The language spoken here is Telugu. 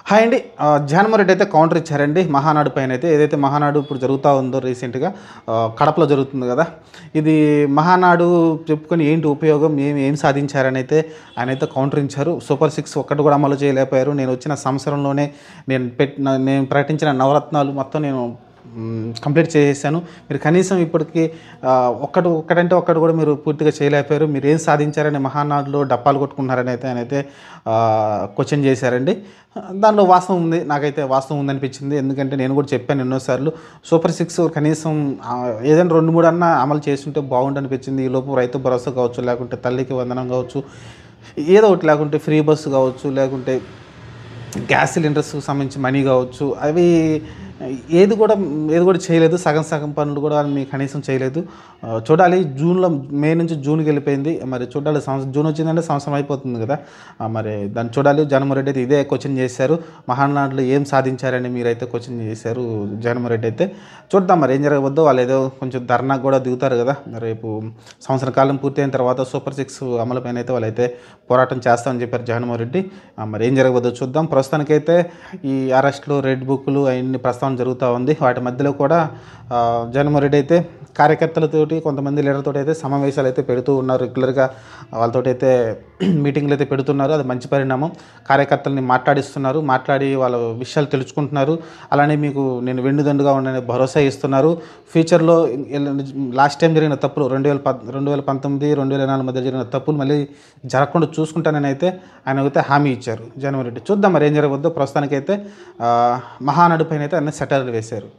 హాయ్ అండి. జగన్మోహన్ రెడ్డి అయితే కౌంటర్ ఇచ్చారండి మహానాడు పైన అయితే. ఏదైతే మహానాడు ఇప్పుడు జరుగుతూ ఉందో రీసెంట్గా కడపలో జరుగుతుంది కదా, ఇది మహానాడు చెప్పుకొని ఏంటి ఉపయోగం, ఏం సాధించారని అయితే ఆయన అయితే కౌంటర్ ఇచ్చారు. సూపర్ 6 ఒక్కటి కూడా అమలు చేయలేకపోయారు. నేను వచ్చిన సంవత్సరంలోనే నేను ప్రకటించిన నవరత్నాలు మొత్తం నేను కంప్లీట్ చేసేసాను. మీరు కనీసం ఇప్పటికి ఒక్కటి కూడా మీరు పూర్తిగా చేయలేకపోయారు. మీరు ఏం సాధించారని మహానాడులో డప్పాలు కొట్టుకున్నారని అయితే ఆయన అయితే క్వశ్చన్ చేశారండి. దానిలో వాస్తవం ఉంది, నాకైతే వాస్తవం ఉందనిపించింది. ఎందుకంటే నేను కూడా చెప్పాను ఎన్నోసార్లు, సూపర్ 6 కనీసం ఏదైనా 2-3 అన్నా అమలు చేస్తుంటే బాగుండనిపించింది. ఈలోపు రైతు భరోసా కావచ్చు, లేకుంటే తల్లికి వందనం కావచ్చు, ఏదో ఒకటి, లేకుంటే ఫ్రీ బస్సు కావచ్చు, లేకుంటే గ్యాస్ సిలిండర్స్కి సంబంధించి మనీ కావచ్చు, అవి ఏది కూడా చేయలేదు. సగం పనులు కూడా మీకు కనీసం చేయలేదు. చూడాలి, మే నుంచి జూన్కి వెళ్ళిపోయింది. మరి చూడాలి, జూన్ వచ్చిందంటే సంవత్సరం అయిపోతుంది కదా. మరి దాన్ని చూడాలి. జగన్మోహన్ రెడ్డి అయితే ఇదే క్వశ్చన్ చేశారు. మహానాడులో ఏం సాధించారని మీరైతే క్వశ్చన్ చేశారు జగన్మోహన్ రెడ్డి అయితే. చూద్దాం మరి ఏం జరగవద్దో. వాళ్ళు ఏదో కొంచెం ధర్నాకు కూడా దిగుతారు కదా. రేపు సంవత్సర కాలం పూర్తయిన తర్వాత సూపర్ 6 అమలుపైన అయితే వాళ్ళైతే పోరాటం చేస్తామని చెప్పారు జగన్మోహన్ రెడ్డి. మరి ఏం జరగవద్దో చూద్దాం. ప్రస్తుతానికైతే ఈ అరెస్టులు, రెడ్ బుక్లు అవన్నీ ప్రస్తావన జరుగుతూ ఉంది. వాటి మధ్యలో కూడా జగన్మోహన్ రెడ్డి అయితే కార్యకర్తలతోటి, కొంతమంది లీడర్తో అయితే సమావేశాలు అయితే పెడుతూ ఉన్నారు. రెగ్యులర్గా వాళ్ళతోటి అయితే మీటింగ్లు అయితే పెడుతున్నారు. అది మంచి పరిణామం. కార్యకర్తలని మాట్లాడి వాళ్ళ విషయాలు తెలుసుకుంటున్నారు. అలానే మీకు నేను వెన్నుదండుగా ఉండని భరోసా ఇస్తున్నారు. ఫ్యూచర్లో లాస్ట్ టైం జరిగిన తప్పులు 2019, 2024 మధ్య జరిగిన తప్పులు మళ్ళీ జరగకుండా చూసుకుంటానని అయితే ఆయన అయితే హామీ ఇచ్చారు జగన్మోహన్ రెడ్డి. చూద్దాం మరి ఏం జరగవద్దో. ప్రస్తుతానికైతే మహానాడు పైన అయితే అన్ని సెటర్లు వేశారు.